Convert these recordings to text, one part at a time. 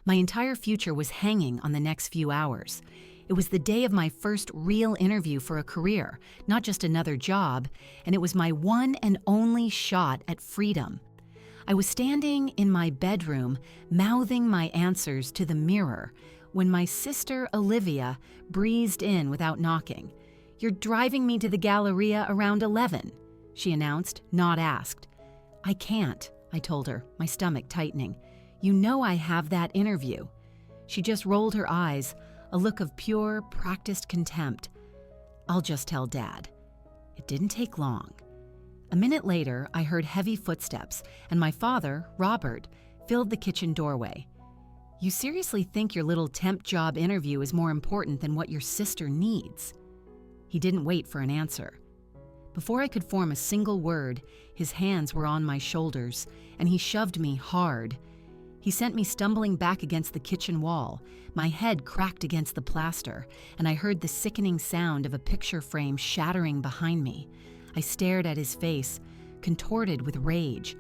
My entire future was hanging on the next few hours. It was the day of my first real interview for a career, not just another job, and it was my one and only shot at freedom. I was standing in my bedroom, mouthing my answers to the mirror, when my sister Olivia breezed in without knocking. "You're driving me to the Galleria around 11, she announced, not asked. "I can't," I told her, my stomach tightening. "You know I have that interview." She just rolled her eyes, a look of pure, practiced contempt. "I'll just tell Dad." It didn't take long. A minute later, I heard heavy footsteps, and my father, Robert, filled the kitchen doorway. "You seriously think your little temp job interview is more important than what your sister needs?" He didn't wait for an answer. Before I could form a single word, his hands were on my shoulders, and he shoved me hard. He sent me stumbling back against the kitchen wall. My head cracked against the plaster, and I heard the sickening sound of a picture frame shattering behind me. I stared at his face, contorted with rage.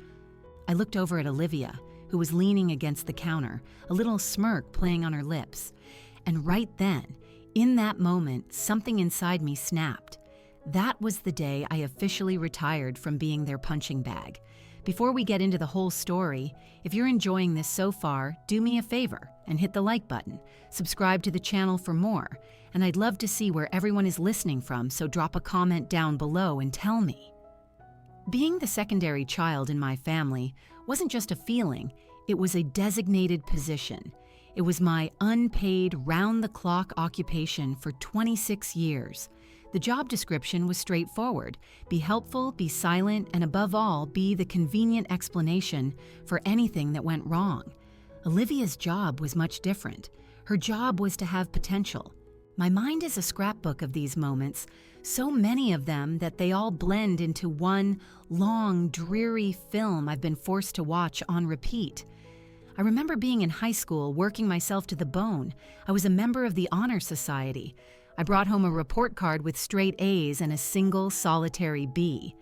I looked over at Olivia, who was leaning against the counter, a little smirk playing on her lips. And right then, in that moment, something inside me snapped. That was the day I officially retired from being their punching bag. Before we get into the whole story, if you're enjoying this so far, do me a favor and hit the like button. Subscribe to the channel for more, and I'd love to see where everyone is listening from, so drop a comment down below and tell me. Being the secondary child in my family wasn't just a feeling, it was a designated position. It was my unpaid, round-the-clock occupation for 26 years. The job description was straightforward: be helpful, be silent, and above all, be the convenient explanation for anything that went wrong. Olivia's job was much different. Her job was to have potential. My mind is a scrapbook of these moments, so many of them that they all blend into one long, dreary film I've been forced to watch on repeat. I remember being in high school, working myself to the bone. I was a member of the Honor Society. I brought home a report card with straight A's and a single solitary B.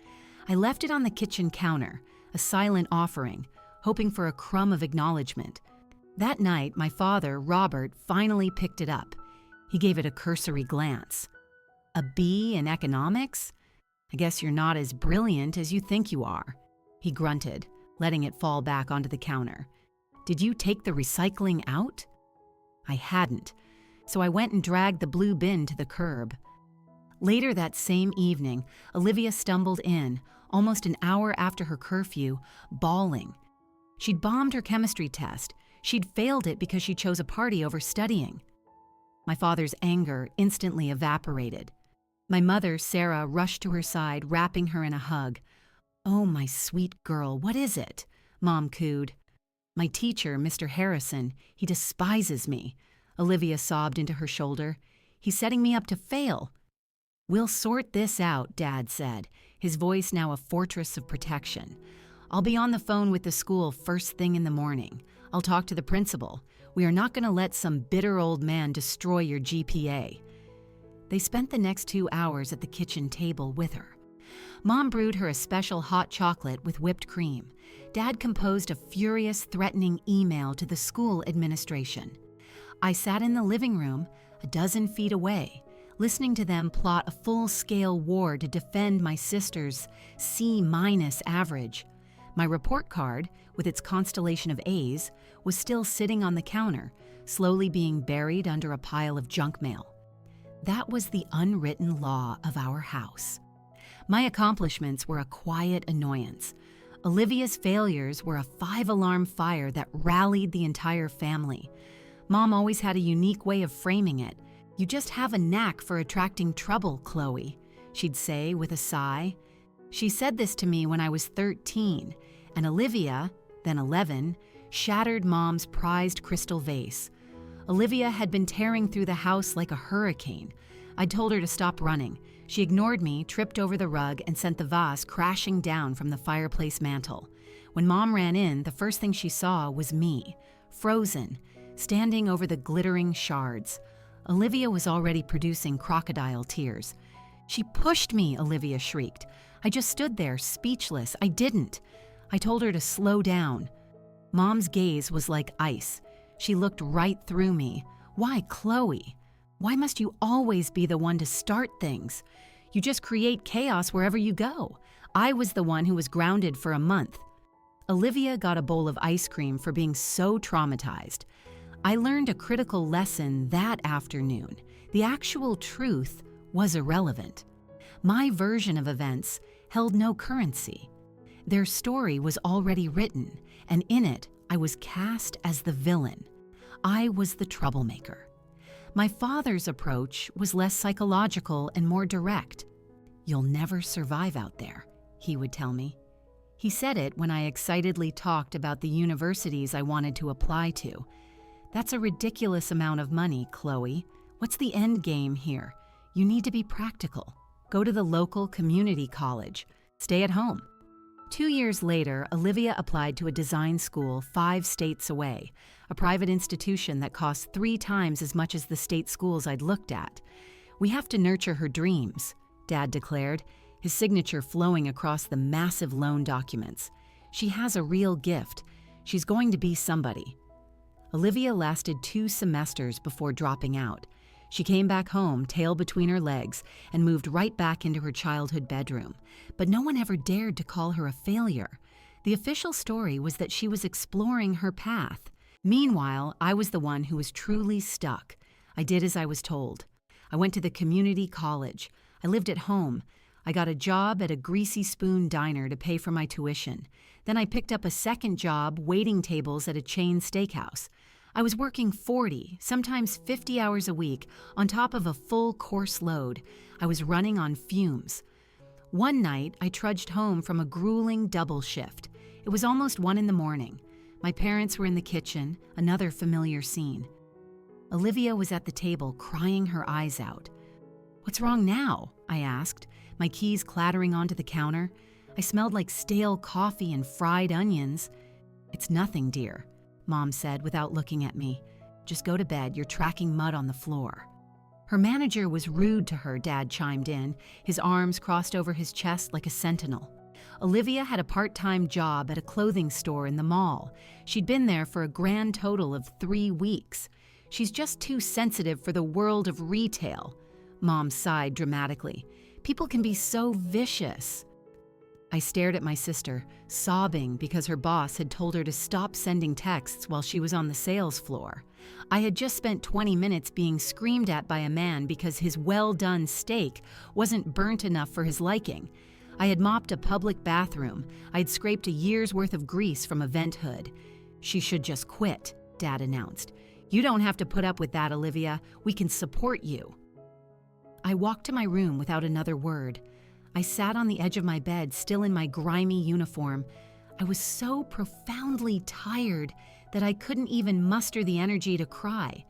I left it on the kitchen counter, a silent offering, hoping for a crumb of acknowledgement. That night, my father, Robert, finally picked it up. He gave it a cursory glance. "A B in economics? I guess you're not as brilliant as you think you are," he grunted, letting it fall back onto the counter. "Did you take the recycling out?" I hadn't, so I went and dragged the blue bin to the curb. Later that same evening, Olivia stumbled in, almost an hour after her curfew, bawling. She'd bombed her chemistry test. She'd failed it because she chose a party over studying. My father's anger instantly evaporated. My mother, Sarah, rushed to her side, wrapping her in a hug. "Oh, my sweet girl, what is it?" Mom cooed. "My teacher, Mr. Harrison, he despises me," Olivia sobbed into her shoulder. "He's setting me up to fail." "We'll sort this out," Dad said, his voice now a fortress of protection. "I'll be on the phone with the school first thing in the morning. I'll talk to the principal. We are not going to let some bitter old man destroy your GPA." They spent the next 2 hours at the kitchen table with her. Mom brewed her a special hot chocolate with whipped cream. Dad composed a furious, threatening email to the school administration. I sat in the living room, a dozen feet away, listening to them plot a full-scale war to defend my sister's C- average. My report card, with its constellation of A's, was still sitting on the counter, slowly being buried under a pile of junk mail. That was the unwritten law of our house. My accomplishments were a quiet annoyance. Olivia's failures were a 5-alarm fire that rallied the entire family. Mom always had a unique way of framing it. "You just have a knack for attracting trouble, Chloe," she'd say with a sigh. She said this to me when I was 13, and Olivia, then 11, shattered Mom's prized crystal vase. Olivia had been tearing through the house like a hurricane. I told her to stop running. She ignored me, tripped over the rug, and sent the vase crashing down from the fireplace mantel. When Mom ran in, the first thing she saw was me, frozen, standing over the glittering shards. Olivia was already producing crocodile tears. "She pushed me," Olivia shrieked. "I just stood there, speechless. I didn't." I told her to slow down. Mom's gaze was like ice. She looked right through me. Why, Chloe? Why must you always be the one to start things? You just create chaos wherever you go. I was the one who was grounded for a month. Olivia got a bowl of ice cream for being so traumatized. I learned a critical lesson that afternoon. The actual truth was irrelevant. My version of events held no currency. Their story was already written, and in it, I was cast as the villain. I was the troublemaker. My father's approach was less psychological and more direct. "You'll never survive out there," he would tell me. He said it when I excitedly talked about the universities I wanted to apply to. "That's a ridiculous amount of money, Chloe. What's the end game here? You need to be practical. Go to the local community college. Stay at home." 2 years later, Olivia applied to a design school 5 states away, a private institution that cost 3 times as much as the state schools I'd looked at. "We have to nurture her dreams," Dad declared, his signature flowing across the massive loan documents. "She has a real gift. She's going to be somebody." Olivia lasted 2 semesters before dropping out. She came back home, tail between her legs, and moved right back into her childhood bedroom. But no one ever dared to call her a failure. The official story was that she was exploring her path. Meanwhile, I was the one who was truly stuck. I did as I was told. I went to the community college. I lived at home. I got a job at a Greasy Spoon diner to pay for my tuition. Then I picked up a second job waiting tables at a chain steakhouse. I was working 40, sometimes 50 hours a week on top of a full course load. I was running on fumes. One night, I trudged home from a grueling double shift. It was almost 1 in the morning. My parents were in the kitchen, another familiar scene. Olivia was at the table crying her eyes out. "What's wrong now?" I asked, my keys clattering onto the counter. I smelled like stale coffee and fried onions. "It's nothing, dear," Mom said without looking at me. "Just go to bed, you're tracking mud on the floor." Her manager was rude to her, Dad chimed in, his arms crossed over his chest like a sentinel. Olivia had a part-time job at a clothing store in the mall. She'd been there for a grand total of 3 weeks. "She's just too sensitive for the world of retail." Mom sighed dramatically. "People can be so vicious." I stared at my sister, sobbing because her boss had told her to stop sending texts while she was on the sales floor. I had just spent 20 minutes being screamed at by a man because his well-done steak wasn't burnt enough for his liking. I had mopped a public bathroom. I had scraped a year's worth of grease from a vent hood. "She should just quit," Dad announced. "You don't have to put up with that, Olivia. We can support you." I walked to my room without another word. I sat on the edge of my bed, still in my grimy uniform. I was so profoundly tired that I couldn't even muster the energy to cry.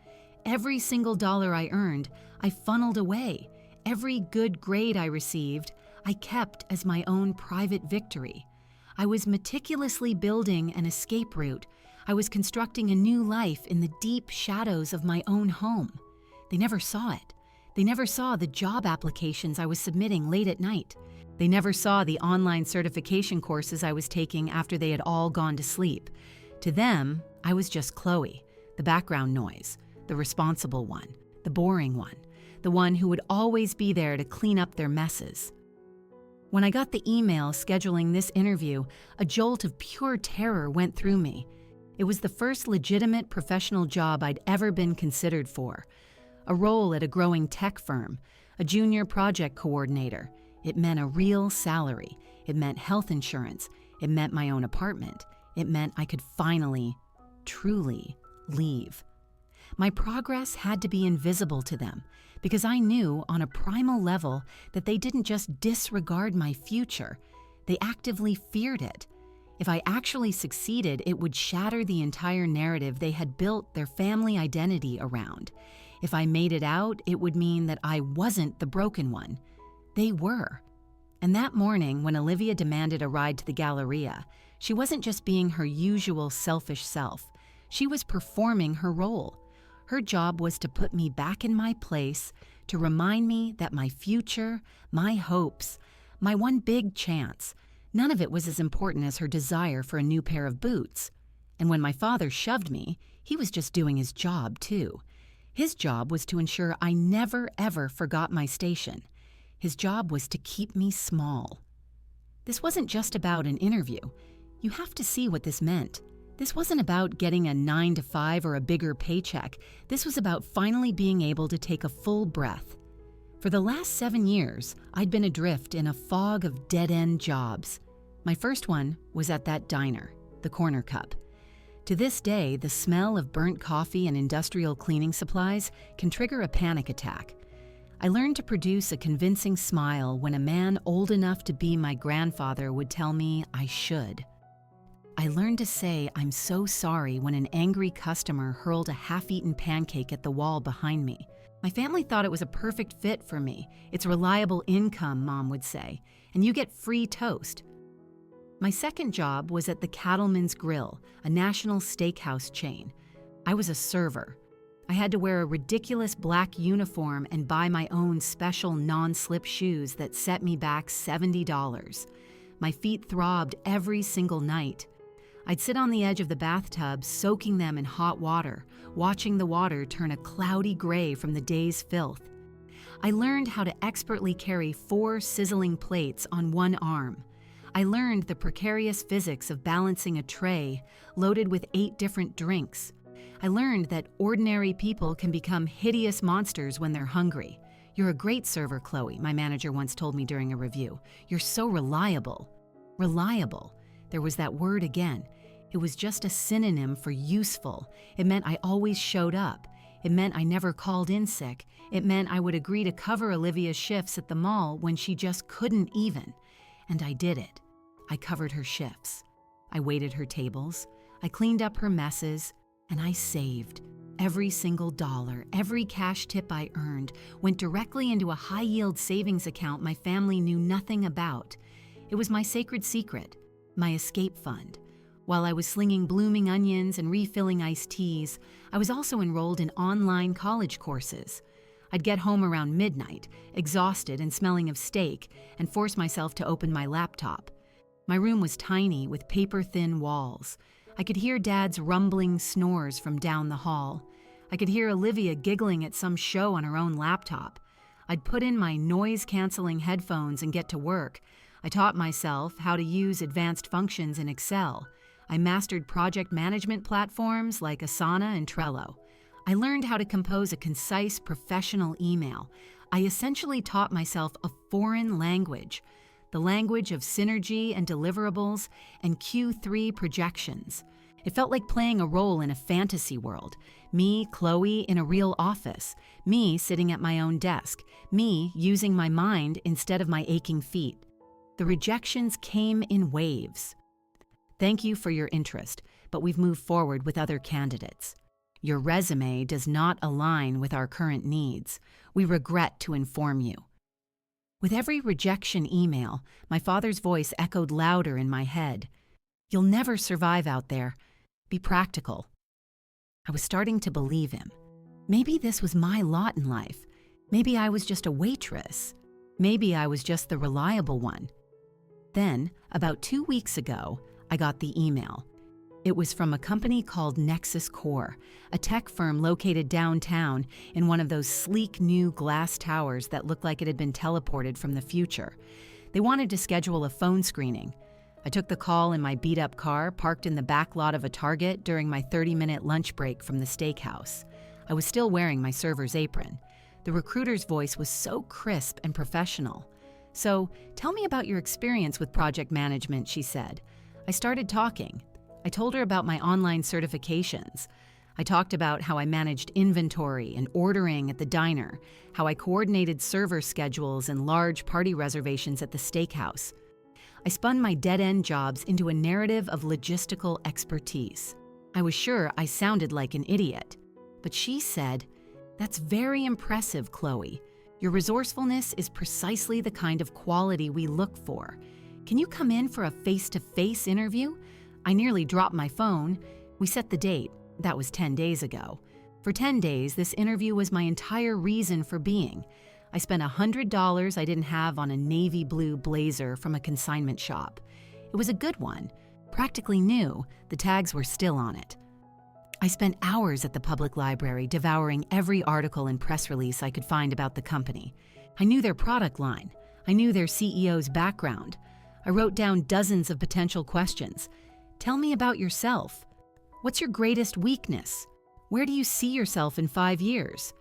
Every single dollar I earned, I funneled away. Every good grade I received, I kept as my own private victory. I was meticulously building an escape route. I was constructing a new life in the deep shadows of my own home. They never saw it. They never saw the job applications I was submitting late at night. They never saw the online certification courses I was taking after they had all gone to sleep. To them, I was just Chloe, the background noise, the responsible one, the boring one, the one who would always be there to clean up their messes. When I got the email scheduling this interview, a jolt of pure terror went through me. It was the first legitimate professional job I'd ever been considered for. A role at a growing tech firm, a junior project coordinator. It meant a real salary. It meant health insurance. It meant my own apartment. It meant I could finally, truly leave. My progress had to be invisible to them because I knew on a primal level that they didn't just disregard my future, they actively feared it. If I actually succeeded, it would shatter the entire narrative they had built their family identity around. If I made it out, it would mean that I wasn't the broken one. They were. And that morning, when Olivia demanded a ride to the Galleria, she wasn't just being her usual selfish self. She was performing her role. Her job was to put me back in my place, to remind me that my future, my hopes, my one big chance, none of it was as important as her desire for a new pair of boots. And when my father shoved me, he was just doing his job, too. His job was to ensure I never, ever forgot my station. His job was to keep me small. This wasn't just about an interview. You have to see what this meant. This wasn't about getting a 9 to 5 or a bigger paycheck. This was about finally being able to take a full breath. For the last 7 years, I'd been adrift in a fog of dead-end jobs. My first one was at that diner, the Corner Cup. To this day, the smell of burnt coffee and industrial cleaning supplies can trigger a panic attack. I learned to produce a convincing smile when a man old enough to be my grandfather would tell me I should. I learned to say I'm so sorry when an angry customer hurled a half-eaten pancake at the wall behind me. My family thought it was a perfect fit for me. It's reliable income, Mom would say, and you get free toast. My second job was at the Cattleman's Grill, a national steakhouse chain. I was a server. I had to wear a ridiculous black uniform and buy my own special non-slip shoes that set me back $70. My feet throbbed every single night. I'd sit on the edge of the bathtub, soaking them in hot water, watching the water turn a cloudy gray from the day's filth. I learned how to expertly carry 4 sizzling plates on one arm. I learned the precarious physics of balancing a tray loaded with 8 different drinks. I learned that ordinary people can become hideous monsters when they're hungry. "You're a great server, Chloe," my manager once told me during a review. "You're so reliable." Reliable. There was that word again. It was just a synonym for useful. It meant I always showed up. It meant I never called in sick. It meant I would agree to cover Olivia's shifts at the mall when she just couldn't even. And I did it. I covered her shifts. I waited her tables. I cleaned up her messes. And I saved. Every single dollar, every cash tip I earned went directly into a high-yield savings account my family knew nothing about. It was my sacred secret, my escape fund. While I was slinging blooming onions and refilling iced teas, I was also enrolled in online college courses. I'd get home around midnight, exhausted and smelling of steak, and force myself to open my laptop. My room was tiny with paper-thin walls. I could hear Dad's rumbling snores from down the hall. I could hear Olivia giggling at some show on her own laptop. I'd put in my noise-canceling headphones and get to work. I taught myself how to use advanced functions in Excel. I mastered project management platforms like Asana and Trello. I learned how to compose a concise, professional email. I essentially taught myself a foreign language, the language of synergy and deliverables and Q3 projections. It felt like playing a role in a fantasy world. Me, Chloe, in a real office. Me sitting at my own desk. Me using my mind instead of my aching feet. The rejections came in waves. "Thank you for your interest, but we've moved forward with other candidates. Your resume does not align with our current needs. We regret to inform you." With every rejection email, my father's voice echoed louder in my head. "You'll never survive out there. Be practical." I was starting to believe him. Maybe this was my lot in life. Maybe I was just a waitress. Maybe I was just the reliable one. Then, about 2 weeks ago, I got the email. It was from a company called Nexus Core, a tech firm located downtown in one of those sleek new glass towers that looked like it had been teleported from the future. They wanted to schedule a phone screening. I took the call in my beat-up car parked in the back lot of a Target during my 30-minute lunch break from the steakhouse. I was still wearing my server's apron. The recruiter's voice was so crisp and professional. "So, tell me about your experience with project management," she said. I started talking. I told her about my online certifications. I talked about how I managed inventory and ordering at the diner, how I coordinated server schedules and large party reservations at the steakhouse. I spun my dead-end jobs into a narrative of logistical expertise. I was sure I sounded like an idiot. But she said, "That's very impressive, Chloe. Your resourcefulness is precisely the kind of quality we look for. Can you come in for a face-to-face interview?" I nearly dropped my phone. We set the date. That was 10 days ago. For 10 days, this interview was my entire reason for being. I spent $100 I didn't have on a navy blue blazer from a consignment shop. It was a good one, Practically new, the tags were still on it. I spent hours at the public library devouring every article and press release I could find about the company. I knew their product line. I knew their CEO's background. I wrote down dozens of potential questions. Tell me about yourself. What's your greatest weakness? Where do you see yourself in 5 years?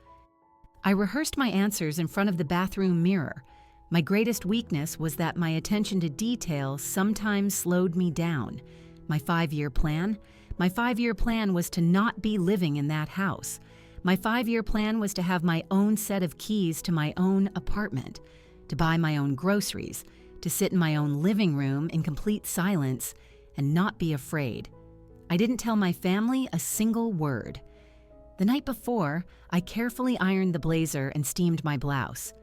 I rehearsed my answers in front of the bathroom mirror. My greatest weakness was that my attention to detail sometimes slowed me down. My 5-year plan? My 5-year plan was to not be living in that house. My 5-year plan was to have my own set of keys to my own apartment, to buy my own groceries, to sit in my own living room in complete silence and not be afraid. I didn't tell my family a single word. The night before, I carefully ironed the blazer and steamed my blouse.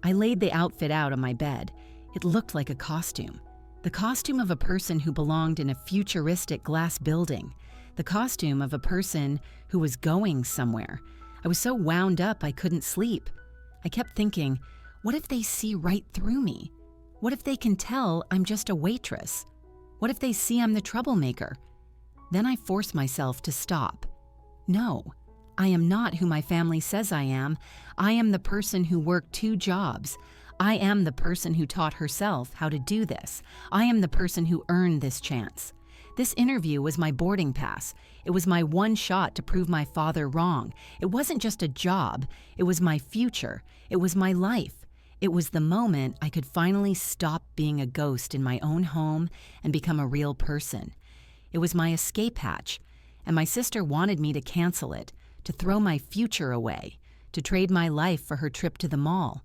I laid the outfit out on my bed. It looked like a costume. The costume of a person who belonged in a futuristic glass building. The costume of a person who was going somewhere. I was so wound up I couldn't sleep. I kept thinking, what if they see right through me? What if they can tell I'm just a waitress? What if they see I'm the troublemaker? Then I forced myself to stop. No, I am not who my family says I am. I am the person who worked 2 jobs. I am the person who taught herself how to do this. I am the person who earned this chance. This interview was my boarding pass. It was my one shot to prove my father wrong. It wasn't just a job. It was my future. It was my life. It was the moment I could finally stop being a ghost in my own home and become a real person. It was my escape hatch, and my sister wanted me to cancel it, to throw my future away, to trade my life for her trip to the mall.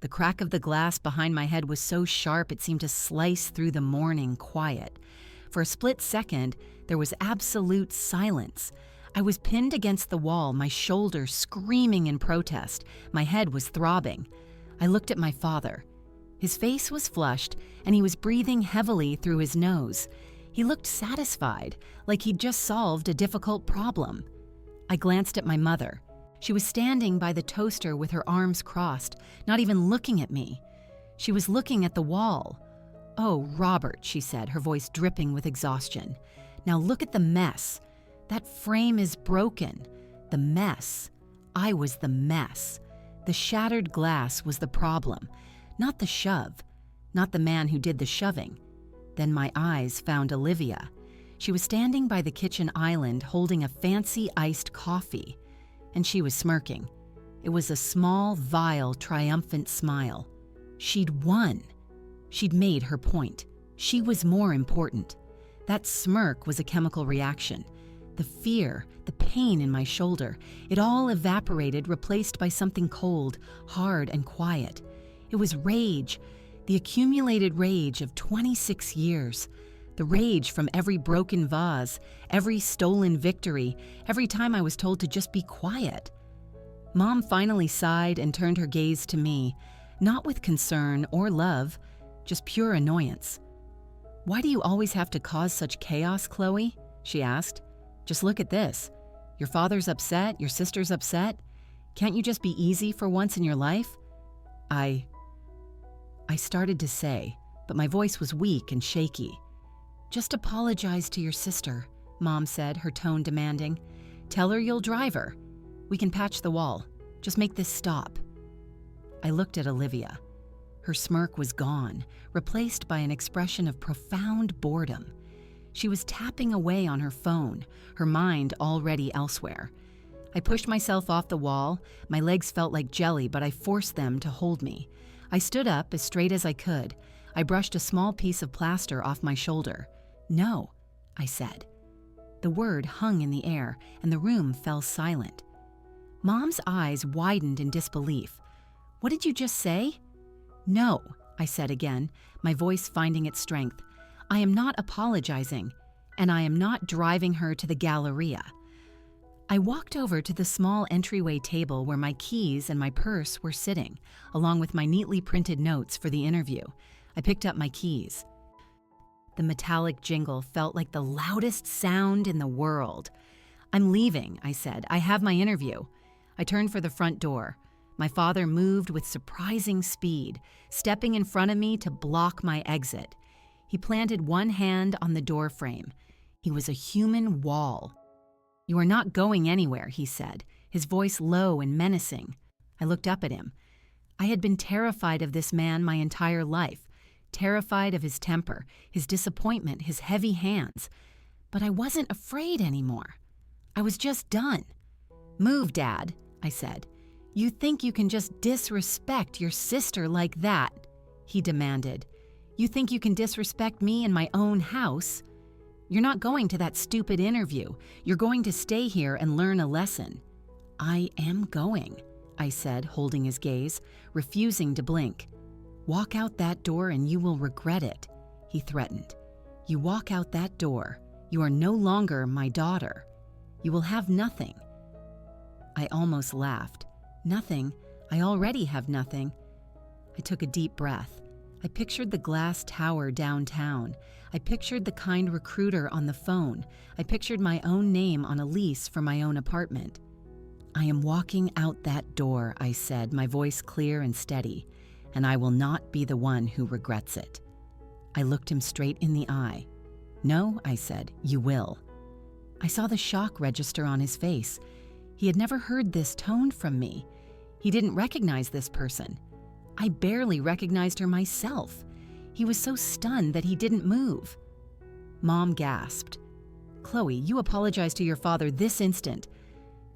The crack of the glass behind my head was so sharp it seemed to slice through the morning quiet. For a split second, there was absolute silence. I was pinned against the wall, my shoulders screaming in protest. My head was throbbing. I looked at my father. His face was flushed, and he was breathing heavily through his nose. He looked satisfied, like he'd just solved a difficult problem. I glanced at my mother. She was standing by the toaster with her arms crossed, not even looking at me. She was looking at the wall. "Oh, Robert," she said, her voice dripping with exhaustion. "Now look at the mess. That frame is broken. The mess. I was the mess. The shattered glass was the problem, not the shove, not the man who did the shoving." Then my eyes found Olivia. She was standing by the kitchen island holding a fancy iced coffee, and she was smirking. It was a small, vile, triumphant smile. She'd won. She'd made her point. She was more important. That smirk was a chemical reaction. The fear, the pain in my shoulder, it all evaporated, replaced by something cold, hard, and quiet. It was rage, the accumulated rage of 26 years. The rage from every broken vase, every stolen victory, every time I was told to just be quiet. Mom finally sighed and turned her gaze to me, not with concern or love, just pure annoyance. "Why do you always have to cause such chaos, Chloe?" she asked. "Just look at this. Your father's upset, your sister's upset. Can't you just be easy for once in your life?" I started to say, but my voice was weak and shaky. "Just apologize to your sister," Mom said, her tone demanding. "Tell her you'll drive her. We can patch the wall. Just make this stop." I looked at Olivia. Her smirk was gone, replaced by an expression of profound boredom. She was tapping away on her phone, her mind already elsewhere. I pushed myself off the wall. My legs felt like jelly, but I forced them to hold me. I stood up as straight as I could. I brushed a small piece of plaster off my shoulder. "No," I said. The word hung in the air, and the room fell silent. Mom's eyes widened in disbelief. "What did you just say?" "No," I said again, my voice finding its strength. "I am not apologizing, and I am not driving her to the Galleria." I walked over to the small entryway table where my keys and my purse were sitting, along with my neatly printed notes for the interview. I picked up my keys. The metallic jingle felt like the loudest sound in the world. "I'm leaving," I said. "I have my interview." I turned for the front door. My father moved with surprising speed, stepping in front of me to block my exit. He planted one hand on the door frame. He was a human wall. "You are not going anywhere," he said, his voice low and menacing. I looked up at him. I had been terrified of this man my entire life, terrified of his temper, his disappointment, his heavy hands. But I wasn't afraid anymore. I was just done. "Move, Dad," I said. "You think you can just disrespect your sister like that?" he demanded. "You think you can disrespect me in my own house? You're not going to that stupid interview. You're going to stay here and learn a lesson." "I am going," I said, holding his gaze, refusing to blink. "Walk out that door and you will regret it," he threatened. "You walk out that door, you are no longer my daughter. You will have nothing." I almost laughed. "Nothing? I already have nothing." I took a deep breath. I pictured the glass tower downtown. I pictured the kind recruiter on the phone. I pictured my own name on a lease for my own apartment. "I am walking out that door," I said, my voice clear and steady, "and I will not be the one who regrets it." I looked him straight in the eye. "No," I said, "you will." I saw the shock register on his face. He had never heard this tone from me. He didn't recognize this person. I barely recognized her myself. He was so stunned that he didn't move. Mom gasped. "Chloe, you apologize to your father this instant."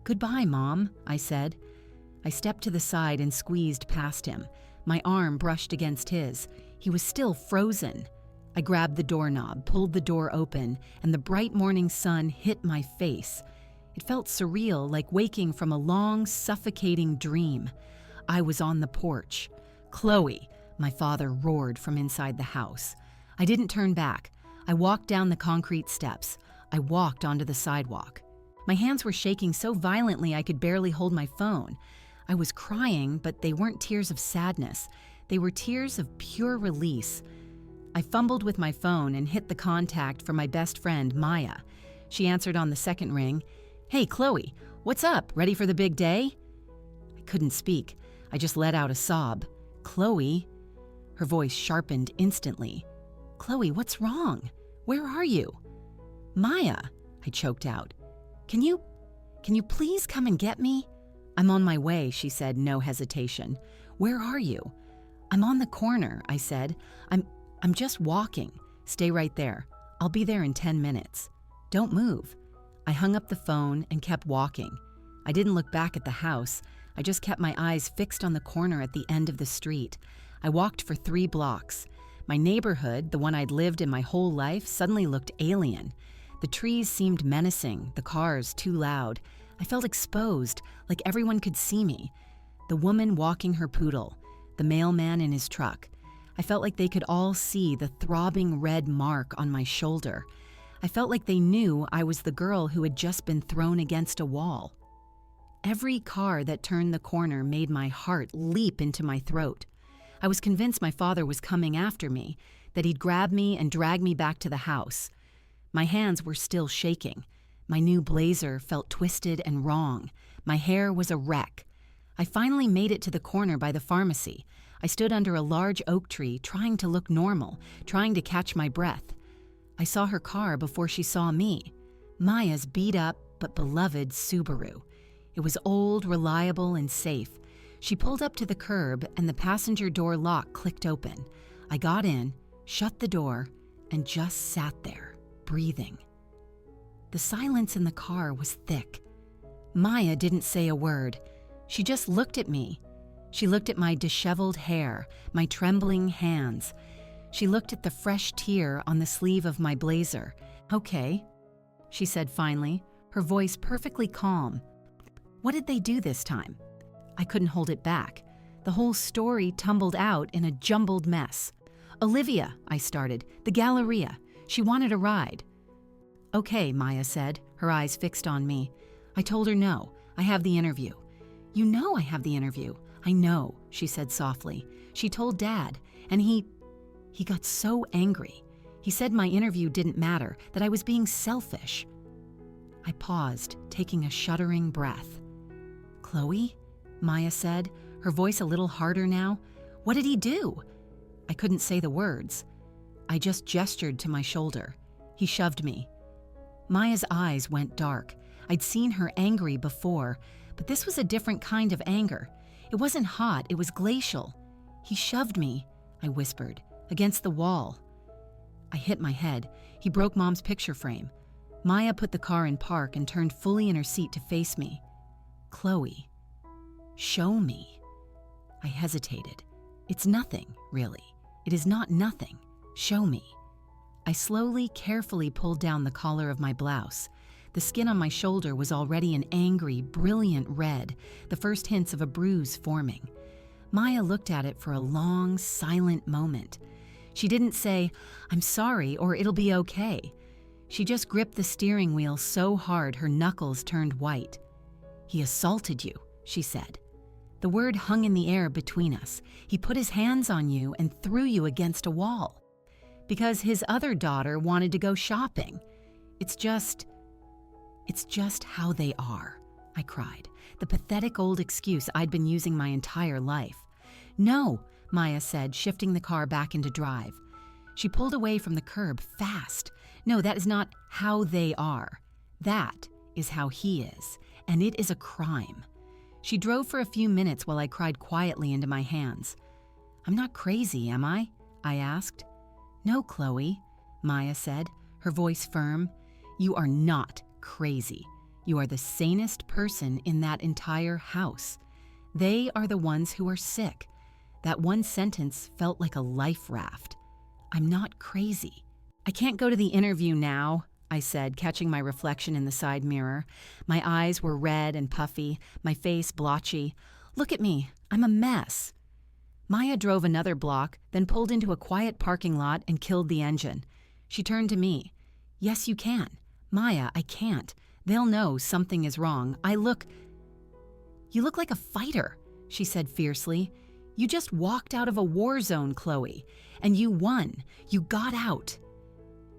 "Goodbye, Mom," I said. I stepped to the side and squeezed past him. My arm brushed against his. He was still frozen. I grabbed the doorknob, pulled the door open, and the bright morning sun hit my face. It felt surreal, like waking from a long, suffocating dream. I was on the porch. "Chloe!" my father roared from inside the house. I didn't turn back. I walked down the concrete steps. I walked onto the sidewalk. My hands were shaking so violently I could barely hold my phone. I was crying, but they weren't tears of sadness. They were tears of pure release. I fumbled with my phone and hit the contact for my best friend, Maya. She answered on the second ring. "Hey, Chloe, what's up? Ready for the big day?" I couldn't speak. I just let out a sob. "Chloe?" Her voice sharpened instantly. "Chloe, what's wrong? Where are you?" "Maya," I choked out. Can you please come and get me?" "I'm on my way," she said, no hesitation. "Where are you?" "I'm on the corner," I said. I'm just walking. Stay right there. I'll be there in 10 minutes. Don't move." I hung up the phone and kept walking. I didn't look back at the house. I just kept my eyes fixed on the corner at the end of the street. I walked for 3 blocks. My neighborhood, the one I'd lived in my whole life, suddenly looked alien. The trees seemed menacing, the cars too loud. I felt exposed, like everyone could see me. The woman walking her poodle, the mailman in his truck. I felt like they could all see the throbbing red mark on my shoulder. I felt like they knew I was the girl who had just been thrown against a wall. Every car that turned the corner made my heart leap into my throat. I was convinced my father was coming after me, that he'd grab me and drag me back to the house. My hands were still shaking. My new blazer felt twisted and wrong. My hair was a wreck. I finally made it to the corner by the pharmacy. I stood under a large oak tree, trying to look normal, trying to catch my breath. I saw her car before she saw me. Maya's beat-up but beloved Subaru. It was old, reliable, and safe. She pulled up to the curb, and the passenger door lock clicked open. I got in, shut the door, and just sat there, breathing. The silence in the car was thick. Maya didn't say a word. She just looked at me. She looked at my disheveled hair, my trembling hands. She looked at the fresh tear on the sleeve of my blazer. "Okay," she said finally, her voice perfectly calm. "What did they do this time?" I couldn't hold it back. The whole story tumbled out in a jumbled mess. "Olivia," I started, "the Galleria. She wanted a ride." "Okay," Maya said, her eyes fixed on me. I told her no. I have the interview. "You know I have the interview." "I know," she said softly. "She told Dad, and he got so angry. He said my interview didn't matter, that I was being selfish." I paused, taking a shuddering breath. "Chloe?" Maya said, her voice a little harder now. "What did he do?" I couldn't say the words. I just gestured to my shoulder. He shoved me. Maya's eyes went dark. I'd seen her angry before, but this was a different kind of anger. It wasn't hot, it was glacial. He shoved me, I whispered, against the wall. I hit my head. He broke Mom's picture frame. Maya put the car in park and turned fully in her seat to face me. Chloe, show me. I hesitated. It's nothing, really. It is not nothing. Show me. I slowly, carefully pulled down the collar of my blouse. The skin on my shoulder was already an angry, brilliant red, the first hints of a bruise forming. Maya looked at it for a long, silent moment. She didn't say, "I'm sorry," or "it'll be okay." She just gripped the steering wheel so hard her knuckles turned white. "He assaulted you," she said. The word hung in the air between us. He put his hands on you and threw you against a wall. Because his other daughter wanted to go shopping. It's just how they are, I cried, the pathetic old excuse I'd been using my entire life. No, Maya said, shifting the car back into drive. She pulled away from the curb fast. No, that is not how they are. That is how he is, and it is a crime. She drove for a few minutes while I cried quietly into my hands. "I'm not crazy, am I?" I asked. "No, Chloe," Maya said, her voice firm. "You are not crazy. You are the sanest person in that entire house. They are the ones who are sick." That one sentence felt like a life raft. "I'm not crazy." "I can't go to the interview now," I said, catching my reflection in the side mirror. My eyes were red and puffy, my face blotchy. "Look at me. I'm a mess." Maya drove another block, then pulled into a quiet parking lot and killed the engine. She turned to me. "Yes, you can." "Maya, I can't. They'll know something is wrong. You look like a fighter," she said fiercely. "You just walked out of a war zone, Chloe, and you won. You got out."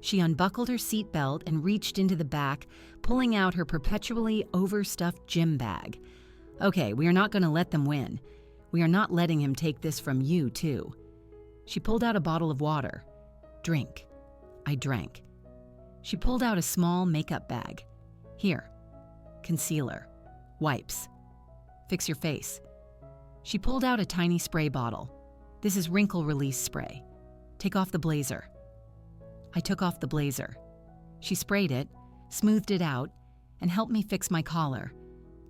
She unbuckled her seatbelt and reached into the back, pulling out her perpetually overstuffed gym bag. "Okay, we are not going to let them win. We are not letting him take this from you, too." She pulled out a bottle of water. "Drink." I drank. She pulled out a small makeup bag. "Here. Concealer. Wipes. Fix your face." She pulled out a tiny spray bottle. "This is wrinkle release spray. Take off the blazer." I took off the blazer. She sprayed it, smoothed it out, and helped me fix my collar.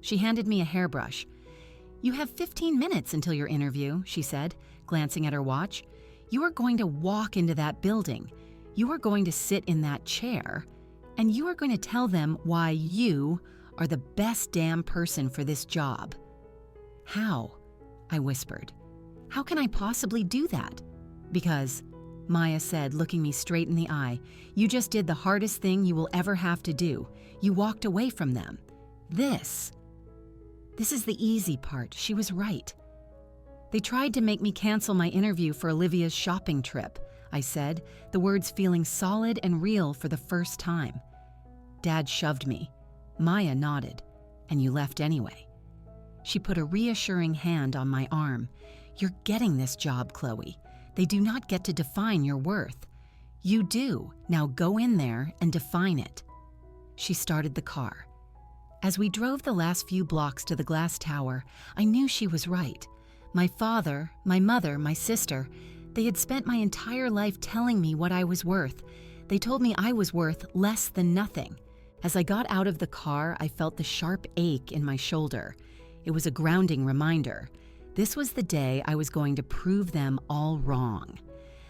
She handed me a hairbrush. "You have 15 minutes until your interview," she said, glancing at her watch. "You are going to walk into that building. You are going to sit in that chair, and you are going to tell them why you are the best damn person for this job." "How?" I whispered. "How can I possibly do that?" "Because," Maya said, looking me straight in the eye, "you just did the hardest thing you will ever have to do. You walked away from them. This is the easy part." She was right. "They tried to make me cancel my interview for Olivia's shopping trip," I said, the words feeling solid and real for the first time. "Dad shoved me." Maya nodded. "And you left anyway." She put a reassuring hand on my arm. "You're getting this job, Chloe. They do not get to define your worth. You do. Now go in there and define it." She started the car. As we drove the last few blocks to the glass tower, I knew she was right. My father, my mother, my sister, they had spent my entire life telling me what I was worth. They told me I was worth less than nothing. As I got out of the car, I felt the sharp ache in my shoulder. It was a grounding reminder. This was the day I was going to prove them all wrong.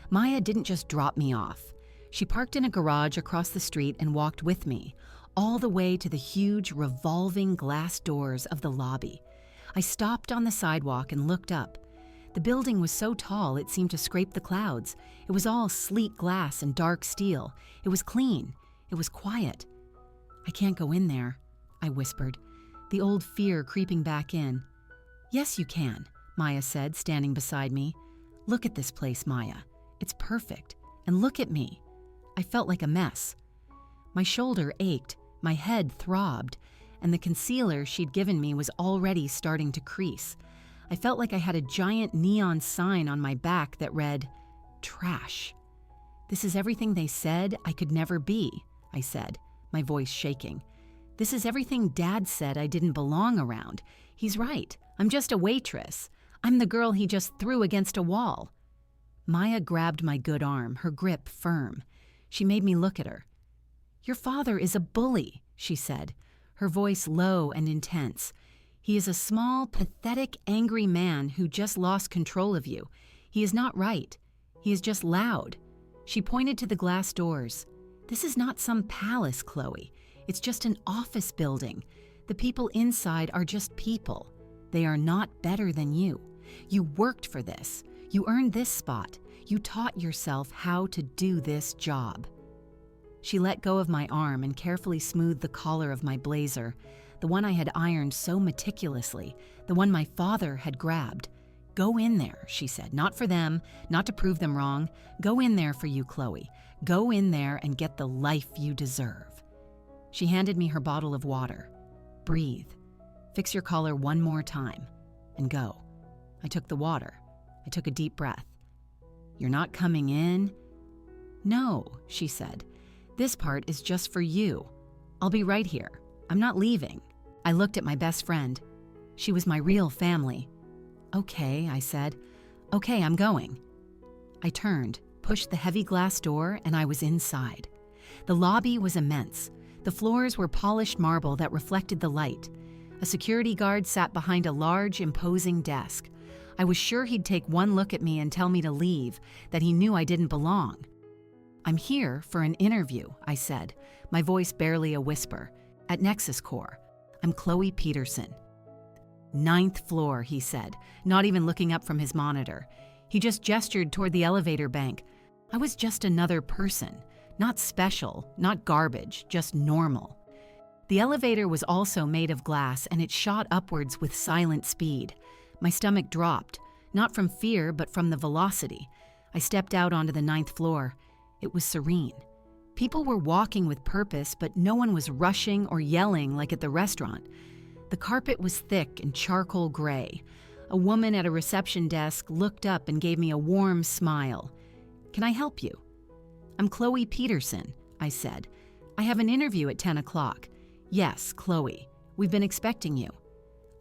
Maya didn't just drop me off. She parked in a garage across the street and walked with me, all the way to the huge revolving glass doors of the lobby. I stopped on the sidewalk and looked up. The building was so tall it seemed to scrape the clouds. It was all sleek glass and dark steel. It was clean. It was quiet. "I can't go in there," I whispered, the old fear creeping back in. "Yes, you can," Maya said, standing beside me. "Look at this place, Maya. It's perfect. And look at me." I felt like a mess. My shoulder ached, my head throbbed, and the concealer she'd given me was already starting to crease. I felt like I had a giant neon sign on my back that read, "Trash." This is everything they said I could never be, I said, my voice shaking. This is everything Dad said I didn't belong around. He's right. I'm just a waitress. I'm the girl he just threw against a wall. Maya grabbed my good arm, her grip firm. She made me look at her. Your father is a bully, she said, her voice low and intense. He is a small, pathetic, angry man who just lost control of you. He is not right. He is just loud. She pointed to the glass doors. This is not some palace, Chloe. It's just an office building. The people inside are just people. They are not better than you. You worked for this. You earned this spot. You taught yourself how to do this job. She let go of my arm and carefully smoothed the collar of my blazer, the one I had ironed so meticulously, the one my father had grabbed. Go in there, she said. Not for them, not to prove them wrong. Go in there for you, Chloe. Go in there and get the life you deserve. She handed me her bottle of water. Breathe. Fix your collar one more time. And go. I took the water. I took a deep breath. You're not coming in? No, she said. This part is just for you. I'll be right here. I'm not leaving. I looked at my best friend. She was my real family. Okay, I said. Okay, I'm going. I turned, pushed the heavy glass door, and I was inside. The lobby was immense. The floors were polished marble that reflected the light. A security guard sat behind a large, imposing desk. I was sure he'd take one look at me and tell me to leave, that he knew I didn't belong. I'm here for an interview, I said, my voice barely a whisper, at Nexus Corps. I'm Chloe Peterson. 9th floor, he said, not even looking up from his monitor. He just gestured toward the elevator bank. I was just another person, not special, not garbage, just normal. The elevator was also made of glass, and it shot upwards with silent speed. My stomach dropped, not from fear, but from the velocity. I stepped out onto the 9th floor. It was serene. People were walking with purpose, but no one was rushing or yelling like at the restaurant. The carpet was thick and charcoal gray. A woman at a reception desk looked up and gave me a warm smile. Can I help you? I'm Chloe Peterson, I said. I have an interview at 10 o'clock. Yes, Chloe. We've been expecting you.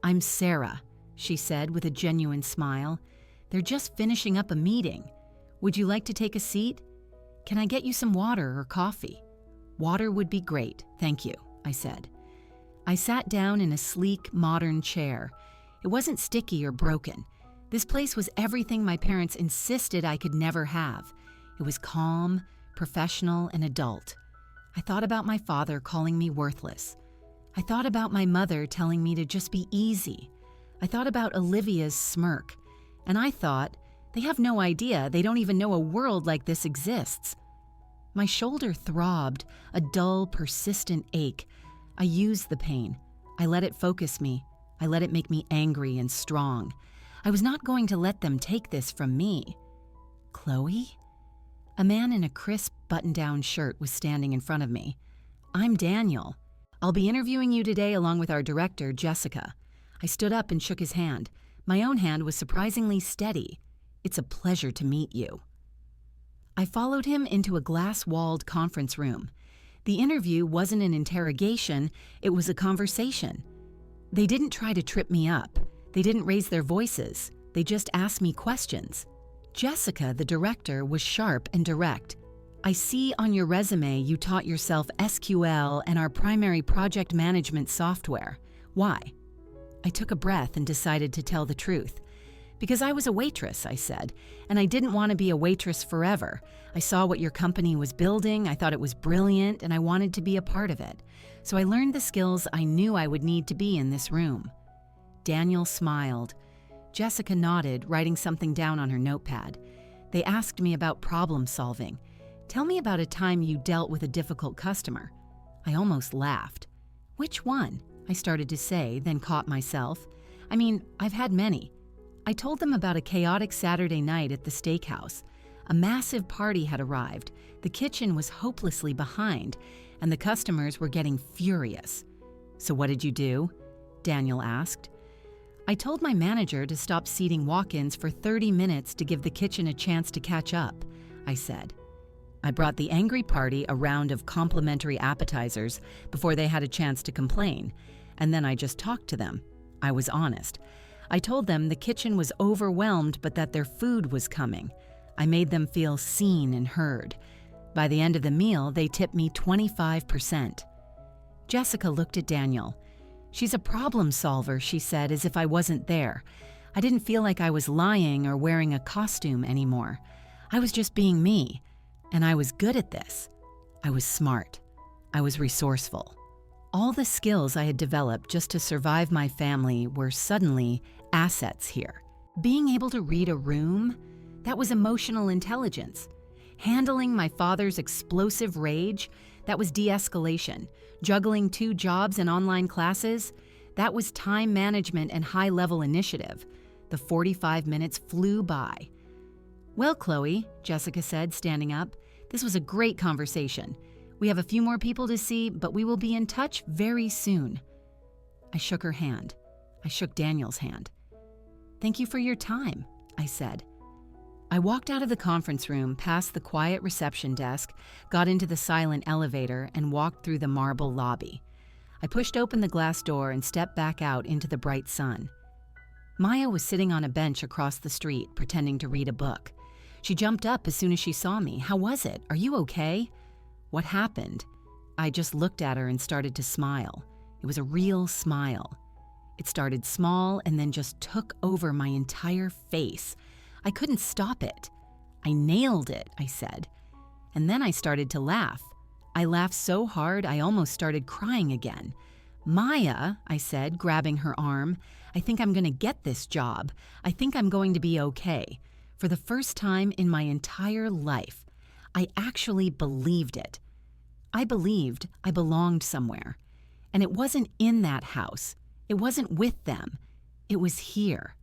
I'm Sarah, she said with a genuine smile. They're just finishing up a meeting. Would you like to take a seat? Can I get you some water or coffee? Water would be great, thank you, I said. I sat down in a sleek, modern chair. It wasn't sticky or broken. This place was everything my parents insisted I could never have. It was calm, professional, and adult. I thought about my father calling me worthless. I thought about my mother telling me to just be easy. I thought about Olivia's smirk. And I thought, they have no idea, they don't even know a world like this exists. My shoulder throbbed, a dull, persistent ache. I used the pain. I let it focus me. I let it make me angry and strong. I was not going to let them take this from me. Chloe? A man in a crisp button-down shirt was standing in front of me. I'm Daniel. I'll be interviewing you today along with our director, Jessica. I stood up and shook his hand. My own hand was surprisingly steady. It's a pleasure to meet you. I followed him into a glass-walled conference room. The interview wasn't an interrogation, it was a conversation. They didn't try to trip me up. They didn't raise their voices. They just asked me questions. Jessica, the director, was sharp and direct. I see on your resume you taught yourself SQL and our primary project management software. Why? I took a breath and decided to tell the truth. Because I was a waitress, I said, and I didn't want to be a waitress forever. I saw what your company was building, I thought it was brilliant, and I wanted to be a part of it. So I learned the skills I knew I would need to be in this room. Daniel smiled. Jessica nodded, writing something down on her notepad. They asked me about problem solving. Tell me about a time you dealt with a difficult customer. I almost laughed. Which one? I started to say, then caught myself. I mean, I've had many. I told them about a chaotic Saturday night at the steakhouse. A massive party had arrived. The kitchen was hopelessly behind, and the customers were getting furious. So what did you do? Daniel asked. I told my manager to stop seating walk-ins for 30 minutes to give the kitchen a chance to catch up, I said. I brought the angry party a round of complimentary appetizers before they had a chance to complain, and then I just talked to them. I was honest. I told them the kitchen was overwhelmed but that their food was coming. I made them feel seen and heard. By the end of the meal, they tipped me 25%. Jessica looked at Daniel. "She's a problem solver," she said, as if I wasn't there. I didn't feel like I was lying or wearing a costume anymore. I was just being me, and I was good at this. I was smart. I was resourceful. All the skills I had developed just to survive my family were suddenly assets here. Being able to read a room, that was emotional intelligence. Handling my father's explosive rage, that was de-escalation. Juggling 2 jobs and online classes, that was time management and high-level initiative. The 45 minutes flew by. "Well, Chloe," Jessica said, standing up, "this was a great conversation. We have a few more people to see, but we will be in touch very soon." I shook her hand. I shook Daniel's hand. "Thank you for your time," I said. I walked out of the conference room, past the quiet reception desk, got into the silent elevator, and walked through the marble lobby. I pushed open the glass door and stepped back out into the bright sun. Maya was sitting on a bench across the street, pretending to read a book. She jumped up as soon as she saw me. "How was it? Are you okay?" "What happened?" I just looked at her and started to smile. It was a real smile. It started small and then just took over my entire face. I couldn't stop it. "I nailed it," I said. And then I started to laugh. I laughed so hard I almost started crying again. "Maya," I said, grabbing her arm, "I think I'm going to get this job. I think I'm going to be okay." For the first time in my entire life, I actually believed it. I believed I belonged somewhere. And it wasn't in that house. It wasn't with them. It was here.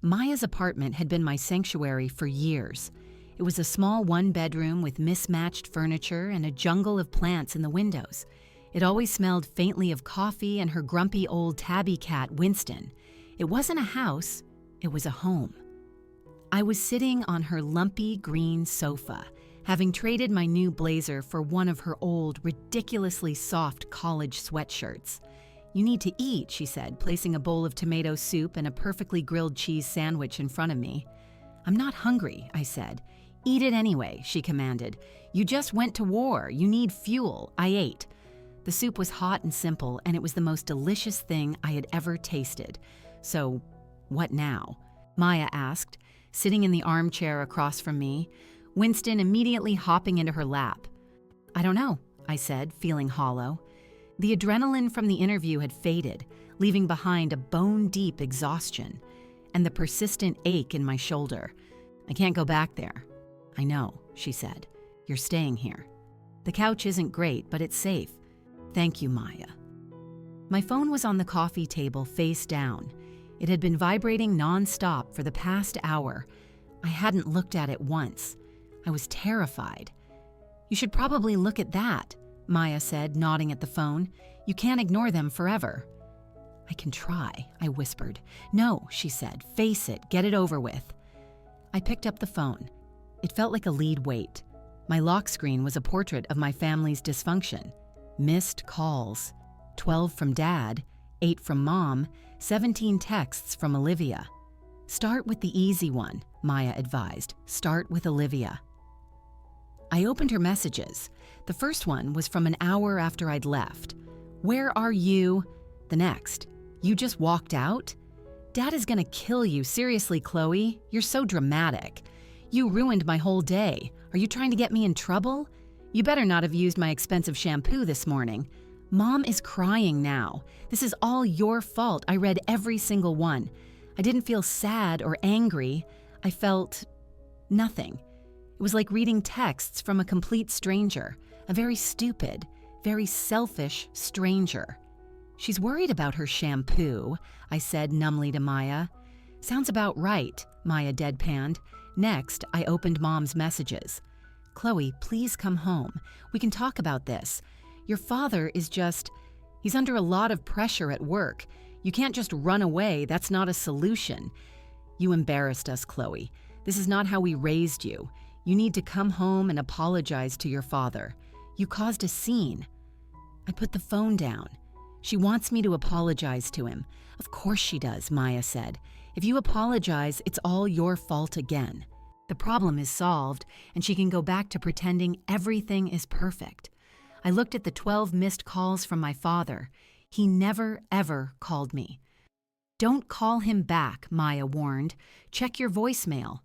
Maya's apartment had been my sanctuary for years. It was a small 1-bedroom with mismatched furniture and a jungle of plants in the windows. It always smelled faintly of coffee and her grumpy old tabby cat, Winston. It wasn't a house, it was a home. I was sitting on her lumpy green sofa, having traded my new blazer for one of her old, ridiculously soft college sweatshirts. "You need to eat," she said, placing a bowl of tomato soup and a perfectly grilled cheese sandwich in front of me. "I'm not hungry," I said. "Eat it anyway," she commanded. "You just went to war. You need fuel." I ate. The soup was hot and simple, and it was the most delicious thing I had ever tasted. "So, what now?" Maya asked, sitting in the armchair across from me, Winston immediately hopping into her lap. "I don't know," I said, feeling hollow. The adrenaline from the interview had faded, leaving behind a bone-deep exhaustion and the persistent ache in my shoulder. "I can't go back there." "I know," she said. "You're staying here. The couch isn't great, but it's safe. Thank you, Maya." My phone was on the coffee table face down. It had been vibrating nonstop for the past hour. I hadn't looked at it once. I was terrified. "You should probably look at that," Maya said, nodding at the phone. "You can't ignore them forever." "I can try," I whispered. "No," she said. "Face it. Get it over with." I picked up the phone. It felt like a lead weight. My lock screen was a portrait of my family's dysfunction. Missed calls. 12 from Dad, 8 from Mom, 17 texts from Olivia. "Start with the easy one," Maya advised. "Start with Olivia." I opened her messages. The first one was from an hour after I'd left. "Where are you?" The next, "You just walked out?" "Dad is gonna kill you, seriously, Chloe. You're so dramatic. You ruined my whole day. Are you trying to get me in trouble? You better not have used my expensive shampoo this morning. Mom is crying now. This is all your fault. I read every single one. I didn't feel sad or angry. I felt nothing. It was like reading texts from a complete stranger, a very stupid, very selfish stranger. "She's worried about her shampoo," I said numbly to Maya. "Sounds about right," Maya deadpanned. Next, I opened Mom's messages. "Chloe, please come home. We can talk about this. Your father is he's under a lot of pressure at work. You can't just run away. That's not a solution. You embarrassed us, Chloe. This is not how we raised you. You need to come home and apologize to your father. You caused a scene." I put the phone down. "She wants me to apologize to him." "Of course she does," Maya said. "If you apologize, it's all your fault again. The problem is solved, and she can go back to pretending everything is perfect." I looked at the 12 missed calls from my father. He never, ever called me. "Don't call him back," Maya warned. "Check your voicemail."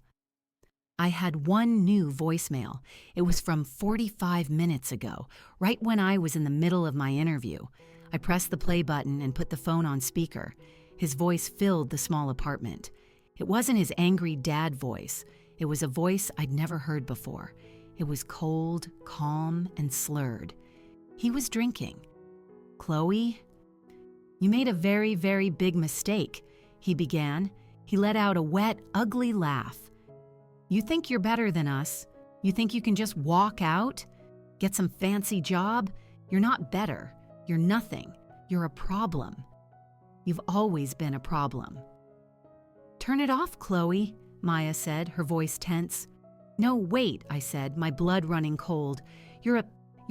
I had one new voicemail. It was from 45 minutes ago, right when I was in the middle of my interview. I pressed the play button and put the phone on speaker. His voice filled the small apartment. It wasn't his angry dad voice. It was a voice I'd never heard before. It was cold, calm, and slurred. He was drinking. "Chloe?" "You made a very, very big mistake," he began. He let out a wet, ugly laugh. "You think you're better than us? You think you can just walk out? Get some fancy job? You're not better. You're nothing. You're a problem. You've always been a problem." "Turn it off, Chloe," Maya said, her voice tense. "No, wait," I said, my blood running cold. You're